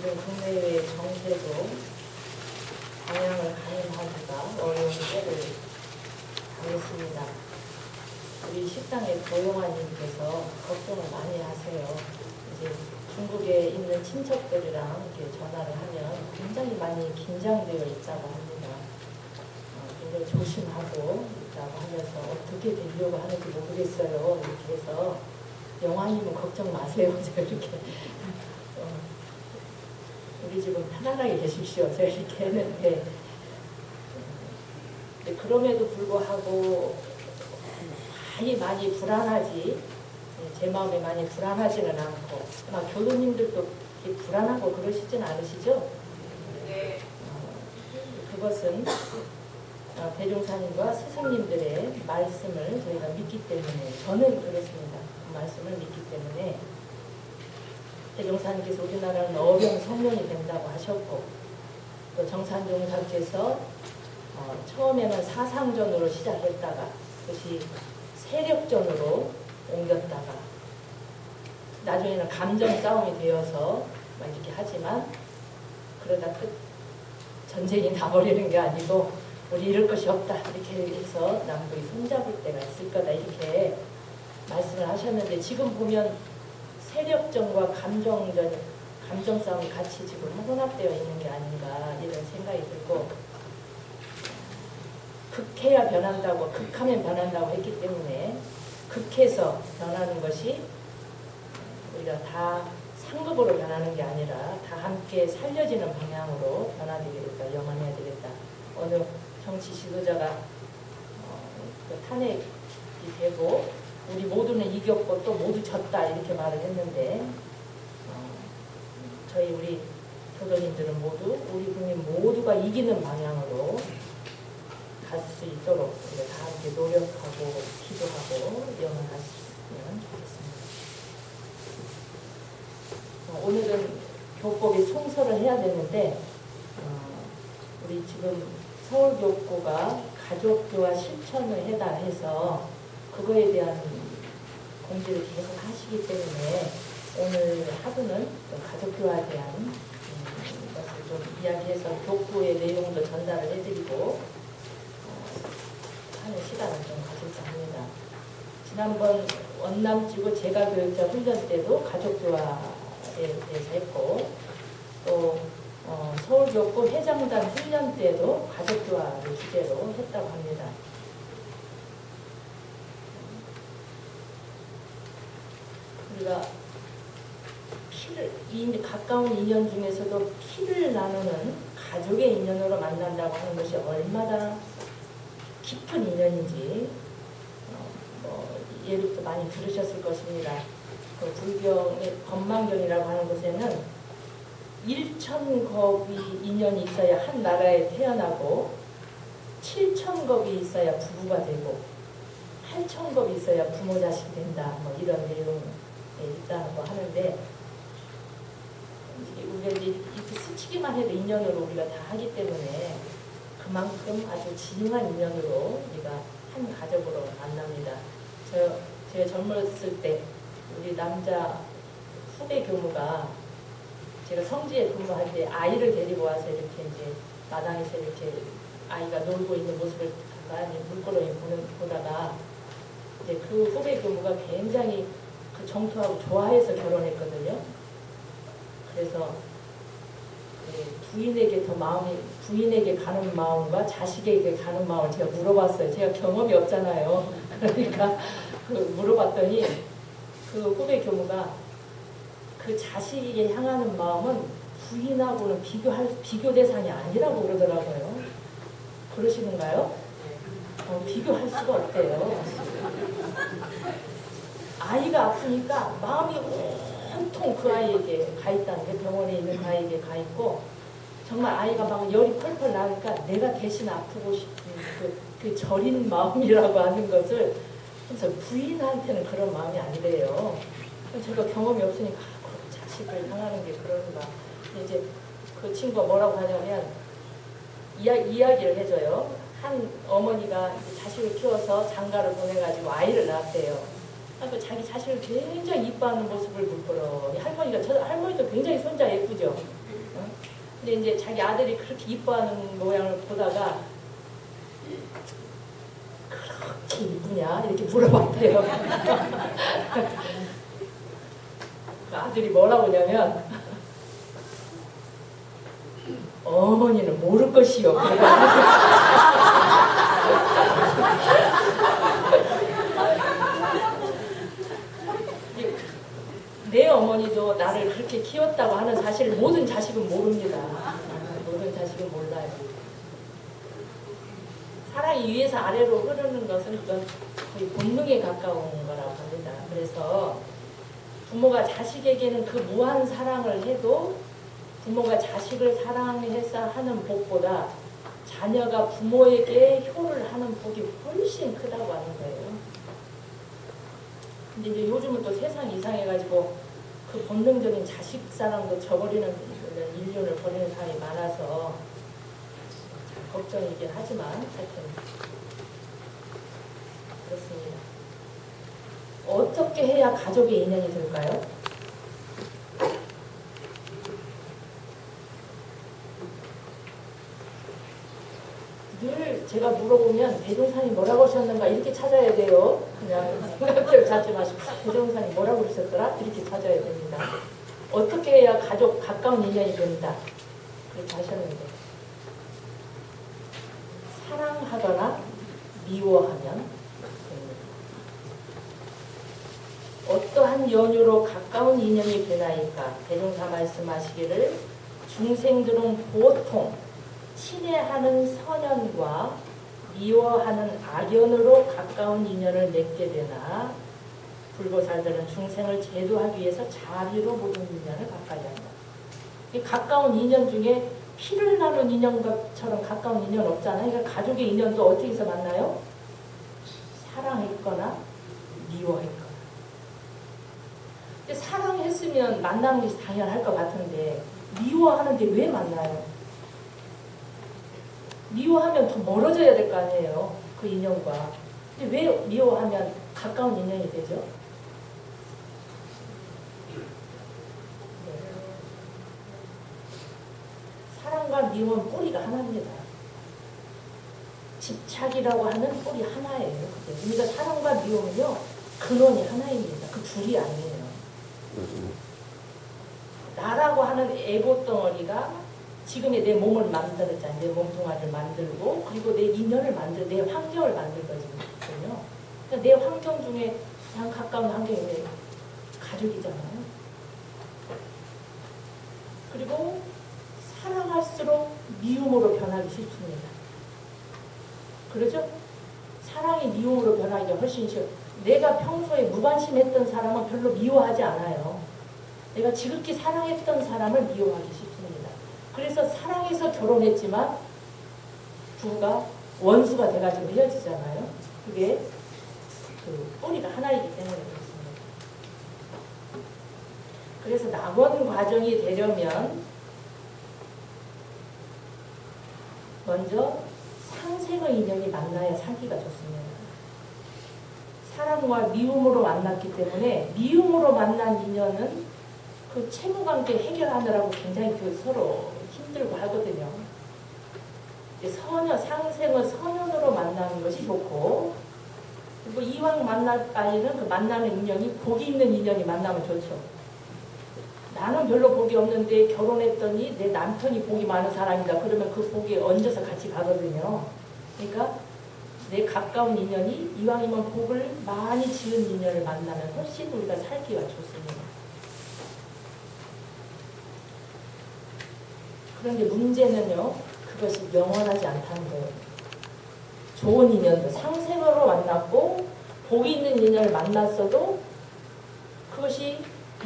요즘 국내외 정세도 방향을 가늠하기가 어려운 때를 당했습니다. 우리 식당의 고용환님께서 걱정을 많이 하세요. 이제 중국에 있는 친척들이랑 이렇게 전화를 하면 굉장히 많이 긴장되어 있다고 합니다. 굉장히 조심하고 있다고 하면서 어떻게 되려고 하는지 모르겠어요. 이렇게 해서 영환님은 걱정 마세요. 제가 이렇게 우리 집은 편안하게 계십시오. 제가 이렇게 했는데 그럼에도 불구하고 많이 불안하지, 제 마음에 많이 불안하지는 않고, 아마 교도님들도 불안하고 그러시진 않으시죠? 네. 그것은 대종사님과 스승님들의 말씀을 저희가 믿기 때문에, 저는 그렇습니다. 그 말씀을 믿기 때문에 대종사님께서 우리나라는 어려운 성령이 된다고 하셨고, 또 정산종사께서 처음에는 사상전으로 시작했다가 그것이 세력전으로 옮겼다가 나중에는 감정 싸움이 되어서 막 이렇게 하지만, 그러다 전쟁이 나버리는 게 아니고 우리 잃을 것이 없다 이렇게 해서 남북이 손잡을 때가 있을 거다 이렇게 말씀을 하셨는데, 지금 보면 세력전과 감정 싸움이 같이 지금 혼합되어 있는 게 아닌가 이런 생각이 들고, 극해야 변한다고, 극하면 변한다고 했기 때문에 극해서 변하는 것이 우리가 다 상급으로 변하는 게 아니라 다 함께 살려지는 방향으로 변화되게 되겠다, 영원해야 되겠다. 어느 정치 지도자가 탄핵이 되고 우리 모두는 이겼고 또 모두 졌다 이렇게 말을 했는데, 우리 교도님들은 모두 우리 국민 모두가 이기는 방향으로 갈 수 있도록 우리가 다 함께 노력하고 기도하고 영원하시면 좋겠습니다. 오늘은 교법의 총서를 해야 되는데, 우리 지금 서울교구가 가족교화 실천을 해서 그거에 대한 공지를 계속 하시기 때문에 오늘 하루는 가족교화에 대한 것을 좀 이야기해서 교구의 내용도 전달을 해드리고 하는 시간을 좀 가질까 합니다. 지난번 원남지구 재가교육자 훈련 때도 가족교화에 대해서 했고, 또 서울교구 회장단 훈련 때도 가족교화를 주제로 했다고 합니다. 우리가 가까운 인연 중에서도 피를 나누는 가족의 인연으로 만난다고 하는 것이 얼마나 깊은 인연인지 예를 들어 많이 들으셨을 것입니다. 그 불경의 건망경이라고 하는 곳에는 1,000겁이 인연이 있어야 한 나라에 태어나고, 7,000겁이 있어야 부부가 되고, 8,000겁이 있어야 부모 자식이 된다, 이런 내용이 있다고 하는데, 우리가 이제 이렇게 스치기만 해도 인연으로 우리가 다 하기 때문에 그만큼 아주 진한 인연으로 우리가 한 가족으로 만납니다. 제가 젊었을 때 우리 남자 후배 교무가, 제가 성지에 근무할 때 아이를 데리고 와서 이렇게 이제 마당에서 이렇게 아이가 놀고 있는 모습을 가만히 물끄러미 보다가, 이제 그 후배 교무가 굉장히 그 정토하고 좋아해서 결혼했거든요. 그래서 부인에게 가는 마음과 자식에게 가는 마음을 제가 물어봤어요. 제가 경험이 없잖아요. 그러니까 물어봤더니 그 후배 교무가 그 자식에게 향하는 마음은 부인하고는 비교 대상이 아니라고 그러더라고요. 그러시는가요? 비교할 수가 없대요. 아이가 아프니까 마음이 온통 그 아이에게 가 있다는 게, 병원에 있는 그 아이에게 가 있고, 정말 아이가 막 열이 펄펄 나니까 내가 대신 아프고 싶은 그 저린 마음이라고 하는 것을, 그래서 부인한테는 그런 마음이 아니래요. 제가 경험이 없으니까 자식을 향하는 게 그런가. 이제 그 친구가 뭐라고 하냐면 이야기를 해줘요. 한 어머니가 자식을 키워서 장가를 보내가지고 아이를 낳았대요. 그러니까 자기 자식을 굉장히 이뻐하는 모습을 물끄러미, 할머니도 굉장히 손자 예쁘죠. 근데 이제 자기 아들이 그렇게 이뻐하는 모양을 보다가 그렇게 이쁘냐? 이렇게 물어봤대요. 그 아들이 뭐라고 하냐면 어머니는 모를 것이요. 내 어머니도 나를 그렇게 키웠다고 하는 사실을 모든 자식은 모릅니다. 모든 자식은 몰라요. 사랑이 위에서 아래로 흐르는 것은 그건 거의 본능에 가까운 거라고 합니다. 그래서 부모가 자식에게는 그 무한 사랑을 해도 부모가 자식을 사랑해서 하는 복보다 자녀가 부모에게 효를 하는 복이 훨씬 크다고 하는 거예요. 근데 이제 요즘은 또 세상 이상해가지고 그 본능적인 자식 사랑도 저버리는 인륜을 버리는 사람이 많아서 걱정이긴 하지만 하여튼 그렇습니다. 어떻게 해야 가족의 인연이 될까요? 늘 제가 물어보면 대종사님 뭐라고 하셨는가 이렇게 찾아야 돼요. 그냥 생각대로 찾지 마시고 대종사님 뭐라고 그러셨더라? 이렇게 찾아야 됩니다. 어떻게 해야 가족 가까운 인연이 된다. 그렇게 하셨는데 사랑하거나 미워하면 됩니다. 어떠한 연유로 가까운 인연이 되나이까 대종사 말씀하시기를 중생들은 보통 친애하는 선연과 미워하는 악연으로 가까운 인연을 맺게 되나 불보살들은 중생을 제도하기 위해서 자비로 모든 인연을 가까이 한다. 이 가까운 인연 중에 피를 나눈 인연처럼 가까운 인연 없잖아요. 그러니까 가족의 인연도 어떻게 해서 만나요? 사랑했거나 미워했거나. 근데 사랑했으면 만나는 것이 당연할 것 같은데 미워하는데 왜 만나요? 미워하면 더 멀어져야 될 거 아니에요. 그 인연과. 근데 왜 미워하면 가까운 인연이 되죠? 네. 사랑과 미워는 뿌리가 하나입니다. 집착이라고 하는 뿌리 하나예요. 그러니까 사랑과 미움은요 근원이 하나입니다. 그 둘이 아니에요. 나라고 하는 에고 덩어리가 지금의 내 몸을 만들었잖아요. 내 몸뚱아리를 만들고 그리고 내 인연을 내 환경을 만들거든요. 그러니까 내 환경 중에 가장 가까운 환경이 가족이잖아요. 그리고 사랑할수록 미움으로 변하기 쉽습니다. 그렇죠? 사랑이 미움으로 변하기가 훨씬 쉬워요. 내가 평소에 무관심했던 사람은 별로 미워하지 않아요. 내가 지극히 사랑했던 사람을 미워하기 쉽습니다. 그래서 사랑해서 결혼했지만 부부가 원수가 돼가지고 헤어지잖아요. 그게 그 뿌리가 하나이기 때문에 그렇습니다. 그래서 낙원 과정이 되려면 먼저 상생의 인연이 만나야 살기가 좋습니다. 사랑과 미움으로 만났기 때문에 미움으로 만난 인연은 그 채무관계 해결하느라고 굉장히 그 서로 힘들고 하거든요. 상생은 선연으로 만나는 것이 좋고 그리고 이왕 만날 바에는 그 만나는 인연이 복이 있는 인연이 만나면 좋죠. 나는 별로 복이 없는데 결혼했더니 내 남편이 복이 많은 사람이다. 그러면 그 복에 얹어서 같이 가거든요. 그러니까 내 가까운 인연이 이왕이면 복을 많이 지은 인연을 만나면 훨씬 우리가 살기가 좋습니다. 그런데 문제는요, 그것이 영원하지 않다는 거예요. 좋은 인연도 상생으로 만났고 복이 있는 인연을 만났어도 그것이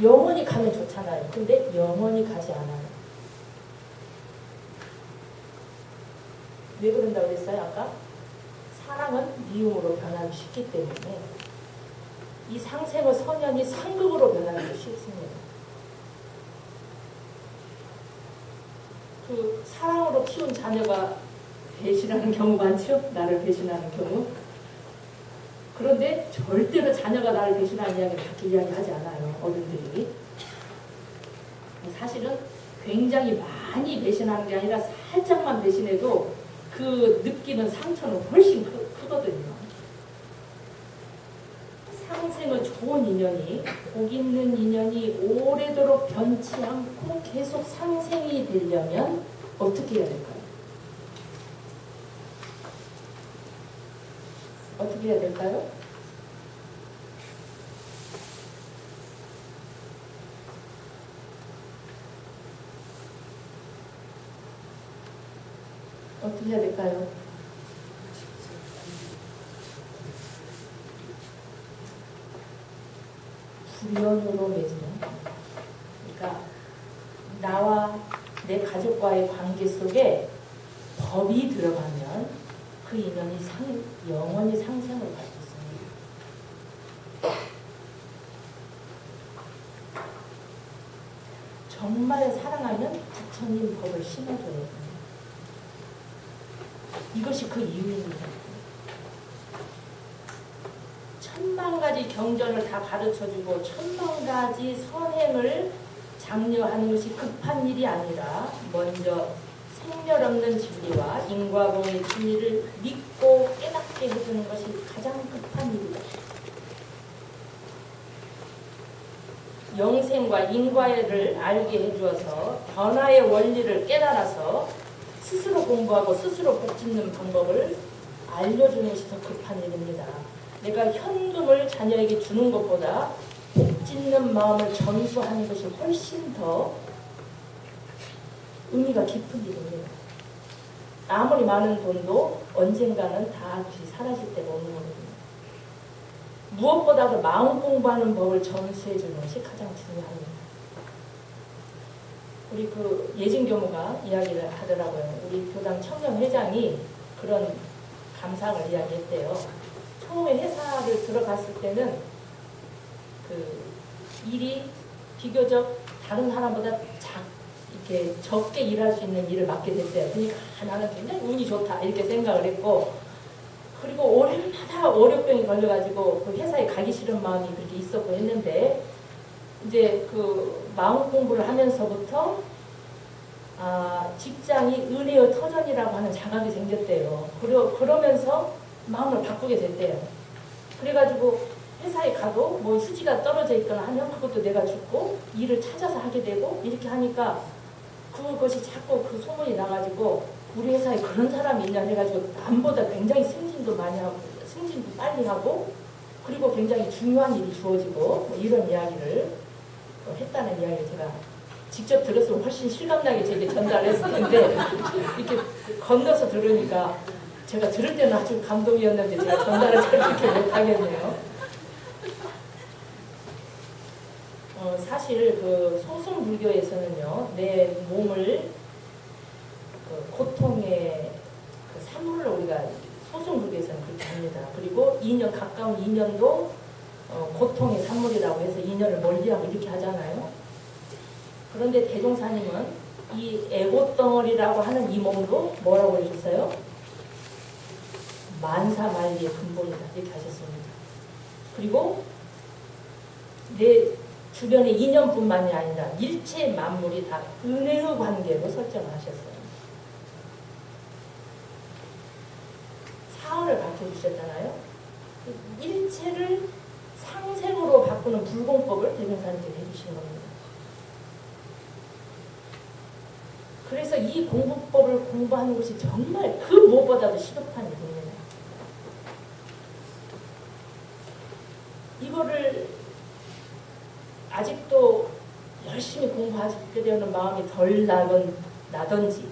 영원히 가면 좋잖아요. 근데 영원히 가지 않아요. 왜 그런다고 그랬어요? 아까? 사랑은 미움으로 변하기 쉽기 때문에 이 상생의 선연이 상극으로 변하기도 쉽습니다. 그 사랑으로 키운 자녀가 배신하는 경우 많죠? 나를 배신하는 경우. 그런데 절대로 자녀가 나를 배신하는 이야기를 그렇게 이야기하지 않아요. 어른들이. 사실은 굉장히 많이 배신하는 게 아니라 살짝만 배신해도 그 느끼는 상처는 훨씬 크거든요. 상생의 좋은 인연이, 복 있는 인연이 오래도록 변치 않고 계속 상생이 되려면 어떻게 해야 될까요? 어떻게 해야 될까요? 어떻게 해야 될까요? 불연으로 맺으면, 그러니까 나와 내 가족과의 관계 속에 법이 들어가면 그 인연이 영원히 상생을 갈 수 있습니다. 정말 사랑하면 부처님 법을 심어줘야 됩니다. 이것이 그 이유입니다. 천만 가지 경전을 다 가르쳐주고 천만 가지 선행을 장려하는 것이 급한 일이 아니라 먼저 생멸 없는 진리와 인과공의 진리를 믿고 깨닫게 해주는 것이 가장 급한 일이다. 영생과 인과를 알게 해주어서 변화의 원리를 깨달아서 스스로 공부하고 스스로 복짓는 방법을 알려주는 것이 더 급한 일입니다. 내가 현금을 자녀에게 주는 것보다 복짓는 마음을 전수하는 것이 훨씬 더 의미가 깊은 일입니다. 아무리 많은 돈도 언젠가는 다 그것이 사라질 때가 오는 거거든요. 무엇보다도 마음 공부하는 법을 전수해 주는 것이 가장 중요합니다. 우리 그 예진교무가 이야기를 하더라고요. 우리 교당 청년회장이 그런 감상을 이야기했대요. 처음에 회사를 들어갔을 때는 그 일이 비교적 다른 사람보다 이렇게 적게 일할 수 있는 일을 맡게 됐대요. 그러니까 나는 굉장히 운이 좋다 이렇게 생각을 했고, 그리고 올해마다 월요병이 걸려가지고 그 회사에 가기 싫은 마음이 그렇게 있었고 했는데, 이제 그 마음 공부를 하면서부터 직장이 은혜의 터전이라고 하는 자각이 생겼대요. 그러면서 마음을 바꾸게 됐대요. 그래가지고 회사에 가도 뭐 휴지가 떨어져 있거나 하면 그것도 내가 줍고 일을 찾아서 하게 되고, 이렇게 하니까 그것이 자꾸 그 소문이 나가지고 우리 회사에 그런 사람이 있냐 해가지고 남보다 굉장히 승진도 많이 하고 승진도 빨리 하고, 그리고 굉장히 중요한 일이 주어지고 뭐 이런 이야기를 했다는 이야기를 제가 직접 들었으면 훨씬 실감나게 제게 전달했을 텐데, 이렇게 건너서 들으니까 제가 들을 때는 아주 감동이었는데 제가 전달을 잘 그렇게 못하겠네요. 사실 그 소승 불교에서는요, 내 몸을 그 고통의 그 산물로 우리가 소승 불교에서는 그렇게 합니다. 그리고 가까운 인연도 고통의 산물이라고 해서 인연을 멀리하고 이렇게 하잖아요. 그런데 대종사님은 이 애고덩어리라고 하는 이 몸도 뭐라고 해주셨어요? 만사만리의 근본이다 이렇게 하셨습니다. 그리고 내 주변의 인연뿐만이 아니라 일체 만물이 다 은혜의 관계로 설정을 하셨어요. 사언을 밝혀주셨잖아요. 일체를 상생으로 바꾸는 불공법을 대종사님께서 해주신 겁니다. 그래서 이 공부법을 공부하는 것이 정말 그 무엇보다도 시급한 일입니다. 이거를 아직도 열심히 공부하게 되는 마음이 덜 나던지,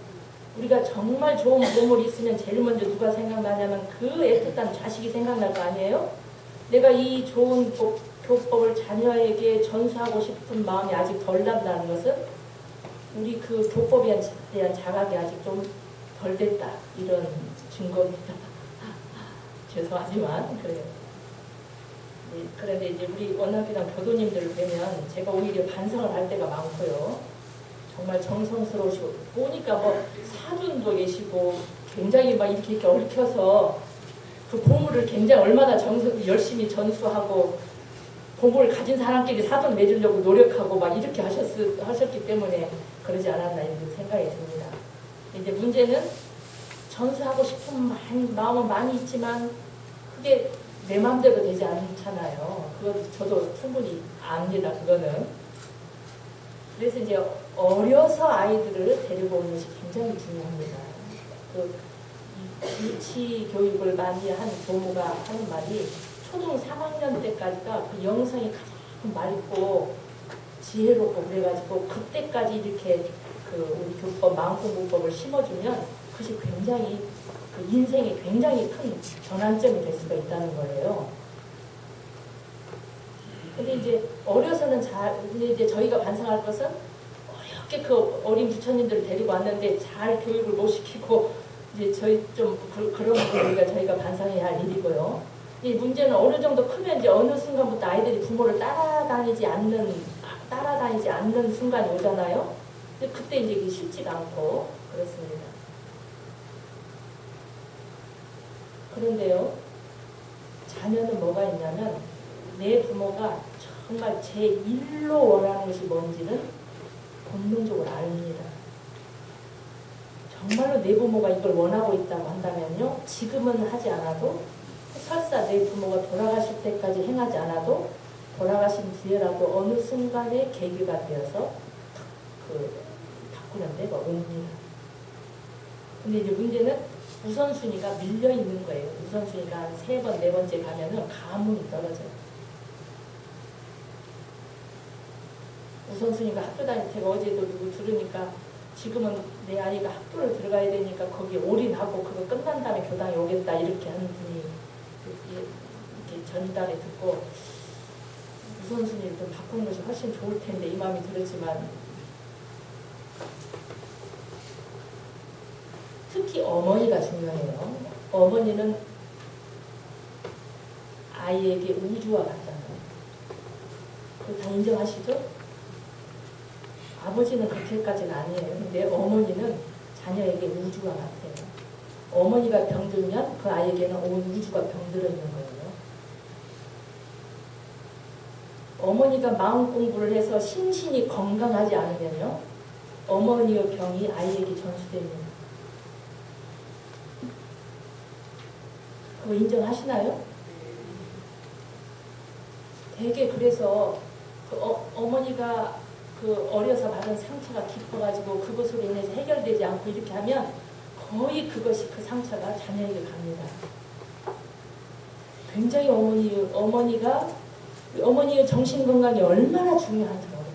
우리가 정말 좋은 보물이 있으면 제일 먼저 누가 생각나냐면 그 애틋한 자식이 생각날 거 아니에요? 내가 이 좋은 교법을 자녀에게 전수하고 싶은 마음이 아직 덜 난다는 것은 우리 그 교법에 대한 자각이 아직 좀 덜 됐다, 이런 증거입니다. 죄송하지만 그래요. 그런데 이제 우리 원학교당 교도님들을 뵈면 제가 오히려 반성을 할 때가 많고요. 정말 정성스러우시고, 보니까 뭐 사준도 계시고 굉장히 막 이렇게 얽혀서 그 보물을 굉장히 얼마나 열심히 전수하고 보물을 가진 사람끼리 사돈 맺으려고 노력하고 막 이렇게 하셨기 때문에 그러지 않았나 이런 생각이 듭니다. 이제 문제는 전수하고 싶은 마음은 많이 있지만 그게 내 마음대로 되지 않잖아요. 그건 저도 충분히 압니다. 그거는. 그래서 이제 어려서 아이들을 데리고 오는 것이 굉장히 중요합니다. 그 유치 교육을 많이 한 부모가 하는 말이 초등 3학년 때까지가 그 영성이 가장 맑고 지혜롭고 그래가지고 그때까지 이렇게 그 우리 교법 마음공부법을 심어주면 그것이 굉장히 그 인생에 굉장히 큰 전환점이 될 수가 있다는 거예요. 근데 이제 어려서는 근데 이제 저희가 반성할 것은 어렵게 그 어린 부처님들을 데리고 왔는데 잘 교육을 못 시키고 이제 저희 좀 그런 부분이 저희가 반성해야 할 일이고요. 이 문제는 어느 정도 크면 이제 어느 순간부터 아이들이 부모를 따라다니지 않는 순간이 오잖아요. 근데 그때 이제 그게 쉽지가 않고 그렇습니다. 그런데요, 자녀는 뭐가 있냐면 내 부모가 정말 제1로 원하는 것이 뭔지는 본능적으로 압니다. 정말로 내 부모가 이걸 원하고 있다고 한다면요, 지금은 하지 않아도 설사 내 부모가 돌아가실 때까지 행하지 않아도 돌아가신 뒤에라도 어느 순간에 계기가 되어서 바꾸는 데가 옵니다. 근데 이제 문제는 우선순위가 밀려 있는 거예요. 우선순위가 한 3번, 4번째 가면은 가문이 떨어져요. 우선순위가 학교 다닐 때가 어제도 누구 들으니까 지금은 내 아이가 학교를 들어가야 되니까 거기에 올인하고 그거 끝난 다음에 교당에 오겠다 이렇게 하는 분이 이렇게 전달에 듣고 우선순위를 좀 바꾸는 것이 훨씬 좋을 텐데 이 마음이 들었지만 특히 어머니가 중요해요. 어머니는 아이에게 우주와 같잖아요. 그거 다 인정하시죠? 아버지는 그렇게까지는 아니에요. 근데 어머니는 자녀에게 우주와 같아요. 어머니가 병들면 그 아이에게는 온 우주가 병들어 있는 거예요. 어머니가 마음 공부를 해서 심신이 건강하지 않으면요, 어머니의 병이 아이에게 전수됩니다. 그거 인정하시나요? 되게 그래서 그 어머니가 그 어려서 받은 상처가 깊어가지고 그것으로 인해서 해결되지 않고 이렇게 하면 거의 그것이 그 상처가 자녀에게 갑니다. 굉장히 어머니의 정신 건강이 얼마나 중요한지 모르겠어요.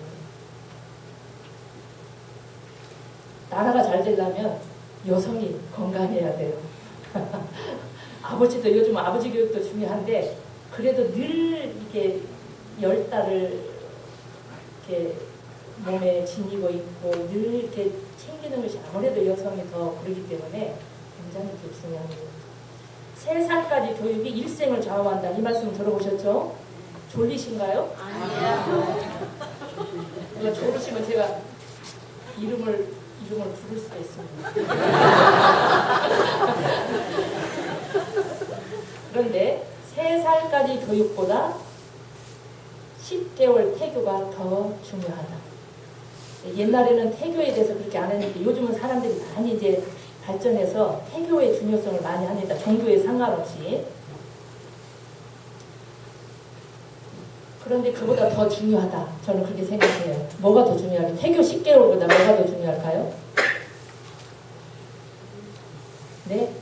나라가 잘 되려면 여성이 건강해야 돼요. 아버지도 요즘 아버지 교육도 중요한데 그래도 늘 이렇게 10달을 이렇게 몸에 지니고 있고 늘 이렇게 챙기는 것이 아무래도 여성이 더 그러기 때문에 굉장히 중요합니다. 3살까지 교육이 일생을 좌우한다. 이 말씀 들어보셨죠? 졸리신가요? 아니요. 졸으시면 제가 이름을 부를 수가 있습니다. 그런데 3살까지 교육보다 10개월 태교가 더 중요하다. 옛날에는 태교에 대해서 그렇게 안 했는데 요즘은 사람들이 많이 이제 발전해서 태교의 중요성을 많이 합니다. 종교에 상관없이. 그런데 그보다 더 중요하다. 저는 그렇게 생각해요. 뭐가 더 중요할까요? 태교 10개월보다 뭐가 더 중요할까요? 네?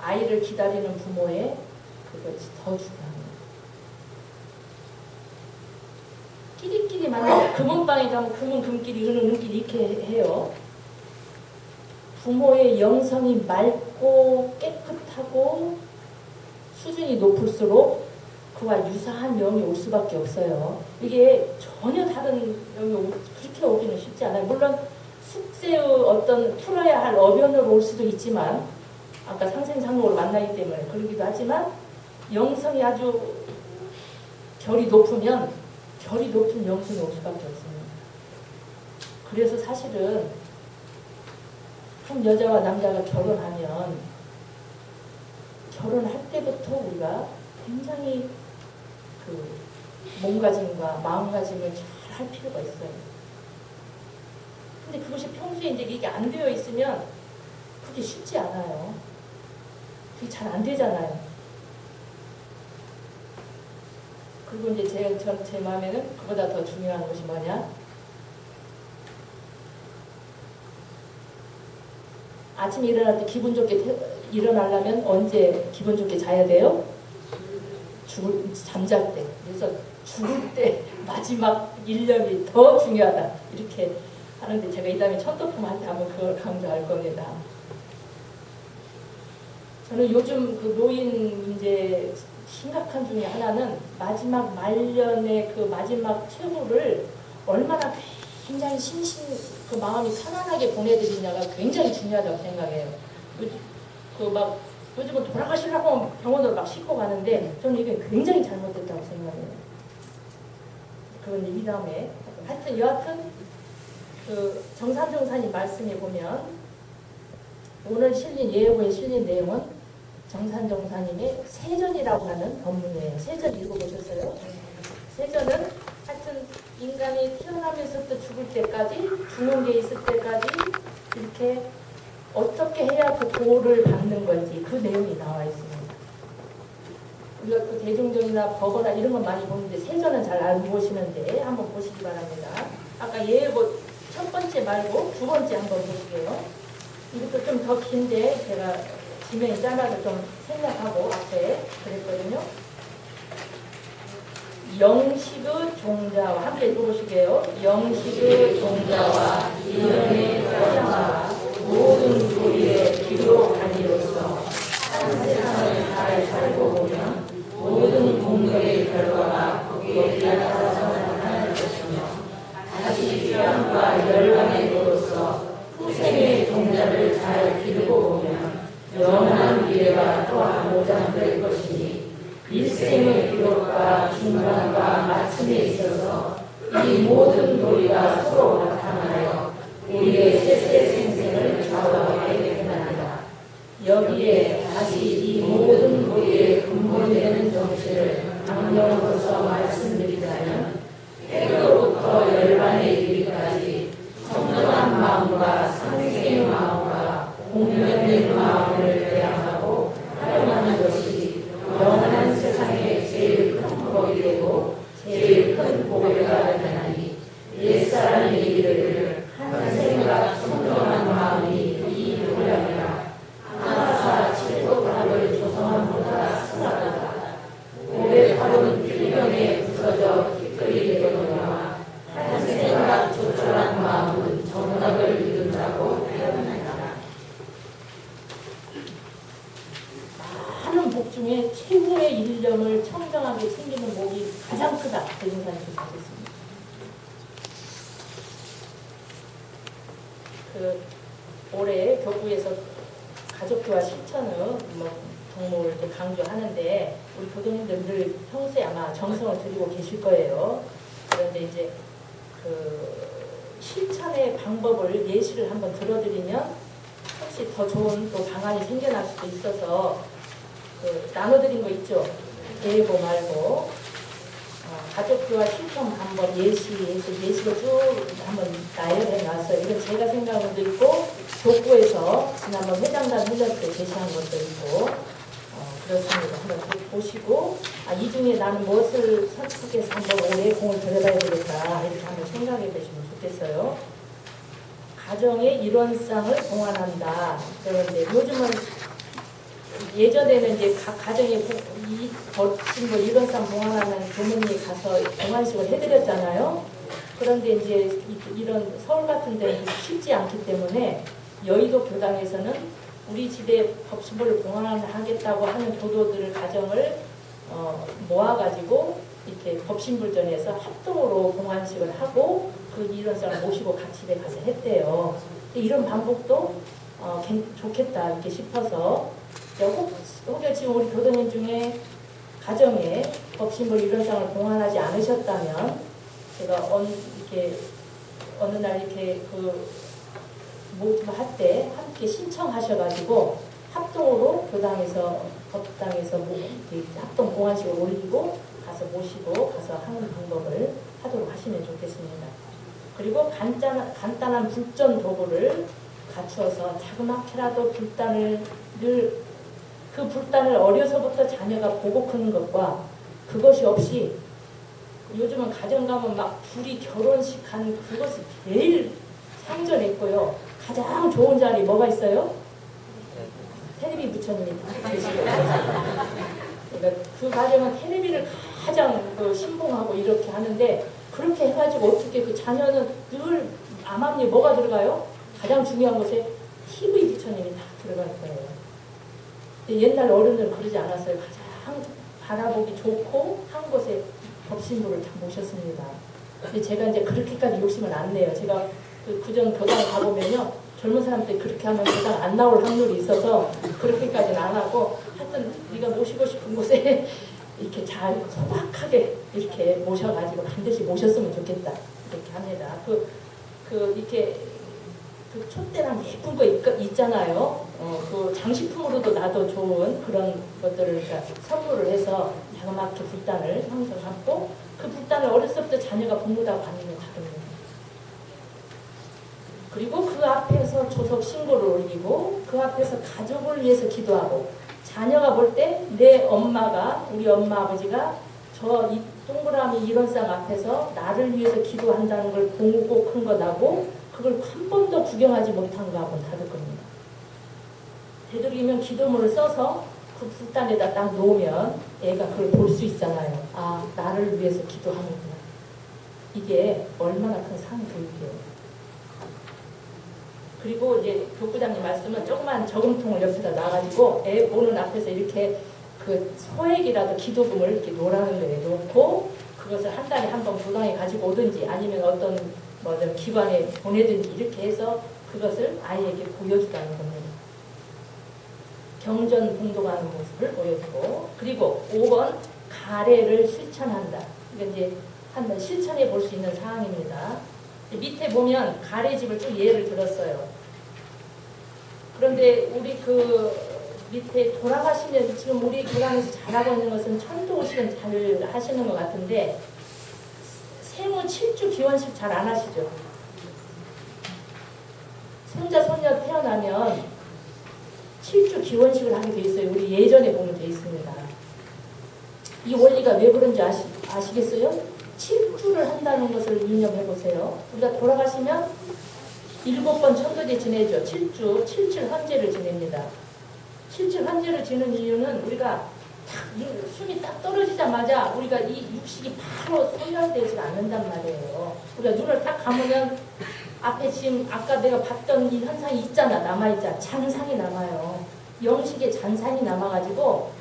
아이를 기다리는 부모의 그것이 더 중요합니다. 끼리끼리 만나고 금은방에 가면 금은 금끼리 은은 은끼리 이렇게 해요. 부모의 영성이 맑고 깨끗하고 수준이 높을수록 그와 유사한 영이 올 수밖에 없어요. 이게 전혀 다른 영이 그렇게 오기는 쉽지 않아요. 물론 숙세의 어떤 풀어야 할 어변으로 올 수도 있지만 아까 상생상록을 만나기 때문에 그러기도 하지만 영성이 아주 결이 높으면 결이 높은 영성이 올 수밖에 없습니다. 그래서 사실은 한 여자와 남자가 결혼하면 결혼할 때부터 우리가 굉장히 그 몸가짐과 마음가짐을 잘 할 필요가 있어요. 근데 그것이 평소에 이제 이게 안 되어 있으면 그게 쉽지 않아요. 그게 잘 안 되잖아요. 그리고 이제 제 마음에는 그보다 더 중요한 것이 뭐냐? 아침에 일어날 때 기분 좋게 일어나려면 언제 기분 좋게 자야 돼요? 잠잘 때. 그래서 죽을 때 마지막 일념이 더 중요하다. 이렇게 하는데 제가 이 다음에 천도품 할 때 한번 그걸 강조할 겁니다. 저는 요즘 그 노인 문제 심각한 중에 하나는 마지막 말년의 그 마지막 최후를 얼마나 굉장히 그 마음이 편안하게 보내드리냐가 굉장히 중요하다고 생각해요. 요즘은 돌아가시려고 하면 병원으로 막 싣고 가는데 저는 이게 굉장히 잘못됐다고 생각해요. 그건 이 다음에 하여튼 여하튼 그 정산정산이 말씀해 보면 오늘 예고에 실린 내용은 정산정사님의 세전이라고 하는 법문이에요. 세전 읽어보셨어요? 세전은 하여튼 인간이 태어나면서부터 죽을 때까지 죽는 게 있을 때까지 이렇게 어떻게 해야 그 도를 받는 건지 그 내용이 나와 있습니다. 우리가 그 대종전이나 법어나 이런 건 많이 보는데 세전은 잘 안 보시는데 한번 보시기 바랍니다. 아까 예고 첫 번째 말고 두 번째 한번 보실게요. 이것도 좀 더 긴데 제가 지면이 짧아서 좀 생략하고 앞에 그랬거든요. 영식의 종자와 함께 읽어보시게요. 영식의 종자와 이념의 토양과 모든 도리의 기록하니로서 한 세상을 잘 살고 보면 모든 공덕의 결과가 거기에 따라서 나타날 것이며 다시 휴양과 열방의 도로서 후생의 종자를 잘 기르고 보면 영원한 미래가 또한 보장될 것이니 일생의 기록과 중간과 마침에 있어서 이 모든 도리가 서로 나타나여 우리의 세세 생생을 좌우하게 되나니라. 여기에 다시 이 모든 도리의 근본되는 정체를 강령으로서 말씀드리자면 해로부터 열반에 이르기까지 청정한 마음과 상생의 마음과 공명된 마음을 대항하고 활용하는 것이 영원한 세상의 제일 큰 복이 되고 제일 큰 보배가 되나니 옛사람이 이르기를 한 생각 청정한 마음이 이 도량이라 하나사 칠도탑을 조성함보다 승하도다. 고백합은 필경에 부서져 기끌이 되거니와 한 생각 조촐한 마음은 정답을 이룬다고 표현한다. 많은 복 중에 최고의 일념을 청정하게 챙기는 복이 가장 크다. 대종사님께서 하셨습니다. 올해 교구에서 가족교화 실천의 동목을 이렇게 강조하는데 우리 교도님들 늘 평소에 아마 정성을 들이고 계실 거예요. 그런데 이제 그 실천의 방법을 예시를 한번 들어드리면 혹시 더 좋은 또 방안이 생겨날 수도 있어서 나눠드린 거 있죠? 예고 말고 가족교화 실천 방법 예시를 쭉 한번 나열해 놨어요. 이건 제가 생각한 것도 있고 교구에서 지난번 회장단 회전 때 제시한 것도 있고 그렇습니다. 한번 보시고 이 중에 나는 무엇을 선택해서 한번 올해 공을 들여봐야 되겠다 이렇게 한번 생각해 보시면 좋겠어요. 가정의 일원상을 봉안한다. 그런데 요즘은 예전에는 이제 각 가정에 이 일원상 봉안하는 교문이 가서 봉안식을 해드렸잖아요. 그런데 이제 이런 서울 같은 데는 쉽지 않기 때문에 여의도 교당에서는 우리 집에 법신보를 봉안하겠다고 하는 교도들을 가정을 모아가지고 이렇게 법신불전에서 합동으로 봉안식을 하고 그 일원상을 모시고 같이 집에 가서 했대요. 이런 방법도 좋겠다 이렇게 싶어서 혹여 지금 우리 교도님 중에 가정에 법신불 일원상을 봉안하지 않으셨다면 제가 어느 날 이렇게 할 때 함께 신청하셔가지고 합동으로 교당에서 법당에서 합동 봉안식을 올리고 가서 모시고 가서 하는 방법을 하도록 하시면 좋겠습니다. 그리고 간단한 불전 도구를 갖추어서 자그맣게라도 그 불단을 어려서부터 자녀가 보고 크는 것과 그것이 없이 요즘은 가정 가면 막 둘이 결혼식 한 그것이 제일 상전했고요. 가장 좋은 자리 뭐가 있어요? 테레비 부처님이 계시고 그러니까 그 가정은 테레비를 가장 신봉하고 이렇게 하는데 그렇게 해가지고 어떻게 그 자녀는 늘 암암리에 뭐가 들어가요? 가장 중요한 곳에 TV 부처님이 다 들어갈 거예요. 옛날 어른들은 그러지 않았어요. 가장 바라보기 좋고 한 곳에 법신부를 다 모셨습니다. 근데 제가 이제 그렇게까지 욕심을 안 내요. 제가 그전 교당 가보면요. 젊은 사람들 그렇게 하면 교당 안 나올 확률이 있어서 그렇게까지는 안 하고 하여튼 네가 모시고 싶은 곳에 이렇게 잘 소박하게 이렇게 모셔가지고 반드시 모셨으면 좋겠다. 이렇게 합니다. 이렇게 그 촛대랑 예쁜 거 있잖아요. 그 장식품으로도 나도 좋은 그런 것들을 그러니까 선물을 해서 자그맣게 불단을 형성하고 그 불단을 어렸을 때부터 자녀가 본보다 받는 게 다릅니다. 그리고 그 앞에서 조석 신고를 올리고 그 앞에서 가족을 위해서 기도하고 자녀가 볼 때 내 엄마가 우리 엄마 아버지가 저 이 동그라미 일원상 앞에서 나를 위해서 기도한다는 걸 보고 큰 거 나고 그걸 한 번도 구경하지 못한 거하고는 다를 겁니다. 되도록이면 기도문을 써서 그 불단에다 딱 놓으면 애가 그걸 볼 수 있잖아요. 아, 나를 위해서 기도하는구나. 이게 얼마나 큰 상교육이에요. 그리고 이제 교구장님 말씀은 조그만 저금통을 옆에다 놔가지고 애 보는 앞에서 이렇게 그 소액이라도 기도금을 이렇게 놓으라는 거에 놓고 그것을 한 달에 한 번 무당에 가지고 오든지 아니면 어떤 기관에 보내든지 이렇게 해서 그것을 아이에게 보여주라는 겁니다. 경전봉독하는 모습을 보여주고 그리고 5번 가래를 실천한다. 이게 이제 한번 실천해 볼 수 있는 사항입니다. 밑에 보면 가래집을 쭉 예를 들었어요. 그런데 우리 그 밑에 돌아가시면 지금 우리 교단에서 잘하고 있는 것은 천도오실은 잘 하시는 것 같은데 생후 7주 기원식 잘 안 하시죠? 손자 손녀 태어나면 7주 기원식을 하게 돼 있어요. 우리 예전에 보면 돼 있습니다. 이 원리가 왜 그런지 아시겠어요? 7주를 한다는 것을 유념해 보세요. 우리가 돌아가시면 7번 천도제 지내죠. 7주, 77 헌제를 지냅니다. 77 헌제를 지는 이유는 우리가 숨이 딱 떨어지자마자 우리가 이 육식이 바로 소멸되지 않는단 말이에요. 우리가 눈을 딱 감으면 앞에 지금 아까 내가 봤던 이 현상이 있잖아. 남아있잖아. 잔상이 남아요. 영식의 잔상이 남아가지고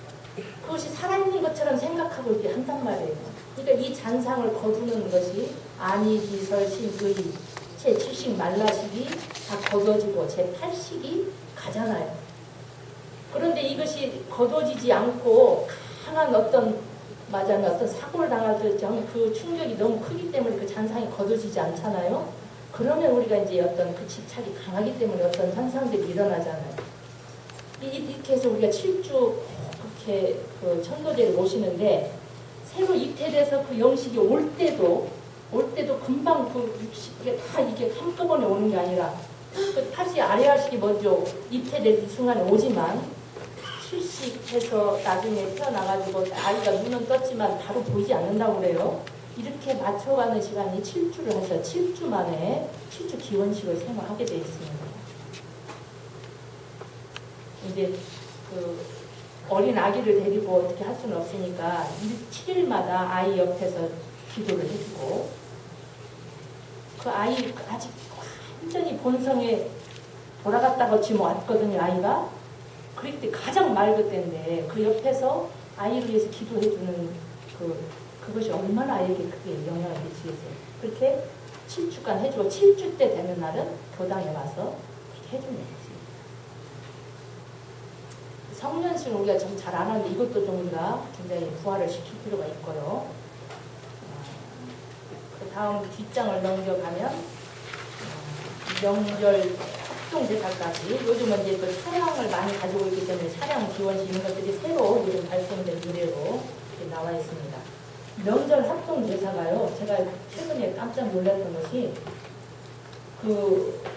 그것이 살아있는 것처럼 생각하고 이렇게 한단 말이에요. 그러니까 이 잔상을 거두는 것이 안이, 기설, 신의, 제7식 말라식이 다 거둬지고 제8식이 가잖아요. 그런데 이것이 거둬지지 않고 강한 어떤 사고를 당할 때 그 충격이 너무 크기 때문에 그 잔상이 거둬지지 않잖아요. 그러면 우리가 이제 어떤 그 집착이 강하기 때문에 어떤 현상들이 일어나잖아요. 이렇게 해서 우리가 7주 그렇게 그 천도제를 모시는데 새로 입퇴돼서 그 영식이 올 때도 금방 그 육식이 다 이게 한꺼번에 오는 게 아니라 그 다시 아래하식이 먼저 입퇴될 순간에 오지만 출식해서 나중에 태어나가지고 아이가 눈은 떴지만 바로 보이지 않는다고 그래요. 이렇게 맞춰가는 시간이 7주를 하셔. 7주 만에 7주 기원식을 생활하게 되어 있습니다. 이제 그 어린 아기를 데리고 어떻게 할 수는 없으니까 7일마다 아이 옆에서 기도를 해주고 그 아이 아직 완전히 본성에 돌아갔다가 지금 왔거든요. 아이가. 그럴 때 가장 맑을 때인데 그 옆에서 아이를 위해서 기도해주는 그것이 얼마나 아이에게 크게 영향을 미치겠어요. 그렇게 7주간 해주고 7주 때 되는 날은 교당에 와서 해주면 되겠습니다. 성년식은 우리가 좀 잘 안 하는데 이것도 좀 우리가 굉장히 부활을 시킬 필요가 있고요. 그 다음 뒷장을 넘겨가면 명절 합동제사까지 요즘은 이제 그 차량을 많이 가지고 있기 때문에 차량 기원식 이런 것들이 새로 요즘 발송된 노래로 이렇게 나와 있습니다. 명절 합동제사가요. 제가 최근에 깜짝 놀랐던 것이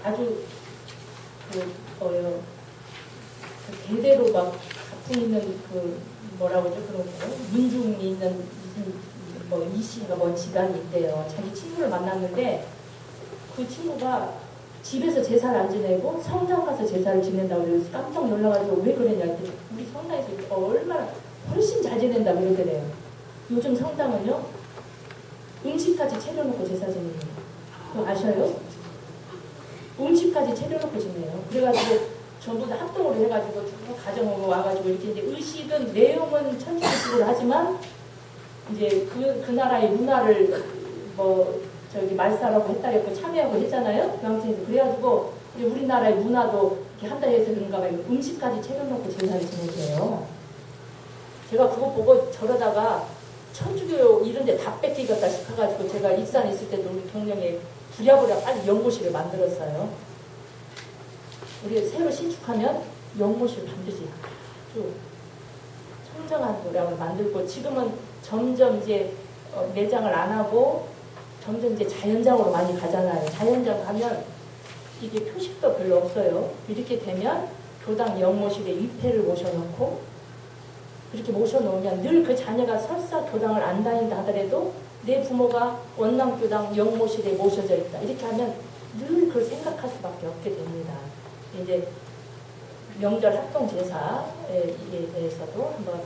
아주 뭐요 대대로 막 가풍 있는 뭐라고 하죠? 그런 거 민중이 있는 무슨 뭐 이씨가 뭐 집안이 있대요. 자기 친구를 만났는데 그 친구가 집에서 제사를 안 지내고 성당 가서 제사를 지낸다고 그래서 깜짝 놀라가지고 왜 그러냐 했더니 우리 성당에서 얼마나 훨씬 잘 지낸다고 그러더래요. 요즘 성당은요 음식까지 차려놓고 제사 지내는 거 아셔요? 음식까지 차려놓고 지내요. 그래가지고 전부 다 합동으로 해가지고 쭉 가정으로 와가지고 이렇게 이제 의식은 내용은 천주교식으로 하지만 이제 그 나라의 문화를 말사라고 했다고 참여하고 했잖아요. 명칭에서 그래가지고 이제 우리나라의 문화도 이렇게 한다 해서 그런가 봐요. 음식까지 차려놓고 제사를 지내세요. 제가 그거 보고 저러다가 천주교 이런데 다 뺏기겠다 싶어가지고 제가 익산에 있을 때도 우리 경령에 부랴부랴 빨리 연구실을 만들었어요. 우리 새로 신축하면 연구실 반드시 아주 청정한 도량을 만들고 지금은 점점 이제 매장을 안 하고 점점 이제 자연장으로 많이 가잖아요. 자연장 가면 이게 표식도 별로 없어요. 이렇게 되면 교당 연모실에 위패를 모셔놓고 그렇게 모셔놓으면 늘 그 자녀가 설사 교당을 안 다닌다 하더라도 내 부모가 원남교당 영모실에 모셔져 있다. 이렇게 하면 늘 그걸 생각할 수밖에 없게 됩니다. 이제 명절 합동제사에 대해서도 한번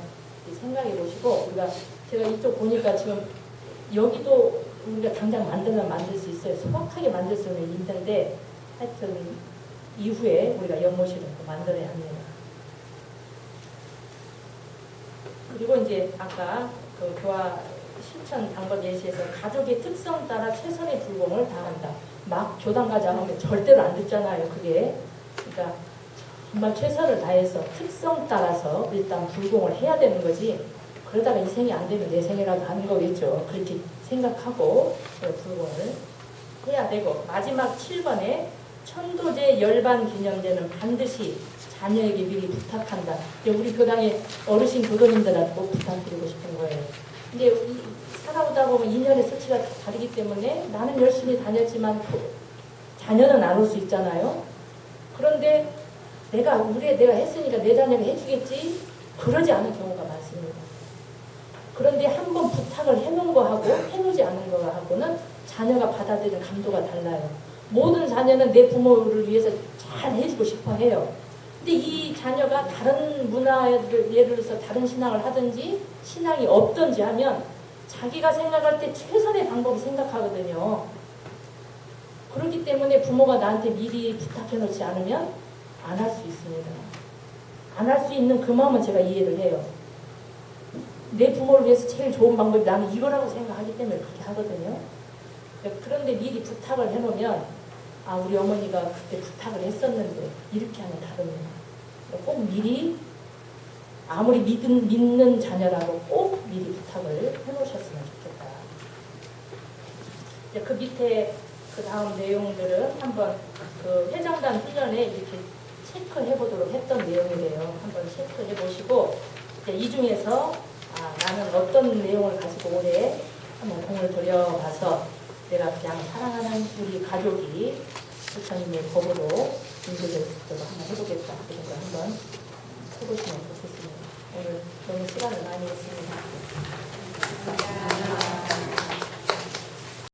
생각해 보시고 제가 이쪽 보니까 지금 여기도 우리가 당장 만들면 만들 수 있어요. 소박하게 만들 수는 있는데 하여튼 이후에 우리가 연모실을 만들어야 합니다. 그리고 이제 아까 그 교화 실천 방법 예시에서 가족의 특성 따라 최선의 불공을 다한다. 막 교당 가자 하면 절대로 안 듣잖아요. 그게. 그러니까 정말 최선을 다해서 특성 따라서 일단 불공을 해야 되는 거지. 그러다가 이 생이 안 되면 내 생이라도 하는 거겠죠. 그렇게 생각하고 불공을 해야 되고 마지막 7번에 천도제 열반 기념제는 반드시 자녀에게 미리 부탁한다. 우리 교당의 어르신 교도님들한테 꼭 부탁드리고 싶은 거예요. 근데 살아오다 보면 인연의 수치가 다르기 때문에 나는 열심히 다녔지만 자녀는 안 올 수 있잖아요. 그런데 내가 했으니까 내 자녀가 해주겠지? 그러지 않은 경우가 많습니다. 그런데 한번 부탁을 해놓은 거하고 해놓지 않은 거하고는 자녀가 받아들이는 감도가 달라요. 모든 자녀는 내 부모를 위해서 잘 해주고 싶어 해요. 근데 이 자녀가 다른 문화를 예를 들어서 다른 신앙을 하든지 신앙이 없든지 하면 자기가 생각할 때 최선의 방법을 생각하거든요. 그렇기 때문에 부모가 나한테 미리 부탁해 놓지 않으면 안 할 수 있습니다. 안 할 수 있는 그 마음은 제가 이해를 해요. 내 부모를 위해서 제일 좋은 방법이 나는 이거라고 생각하기 때문에 그렇게 하거든요. 그런데 미리 부탁을 해놓으면 우리 어머니가 그때 부탁을 했었는데 이렇게 하면 다릅니다. 꼭 미리 아무리 믿는 자녀라도 꼭 미리 부탁을 해놓으셨으면 좋겠다. 이제 그 밑에 그 다음 내용들은 한번 그 회장단 훈련에 이렇게 체크해 보도록 했던 내용이래요. 한번 체크해 보시고 이 중에서 나는 어떤 내용을 가지고 올해 한번 공을 들여봐서 내가 그냥 사랑하는 우리 가족이 부처님의 법으로 인도될 수 있도록 한번 해보겠다. 그런 거 한번 해보시면 좋겠습니다. 오늘 너무 시간을 많이 했습니다.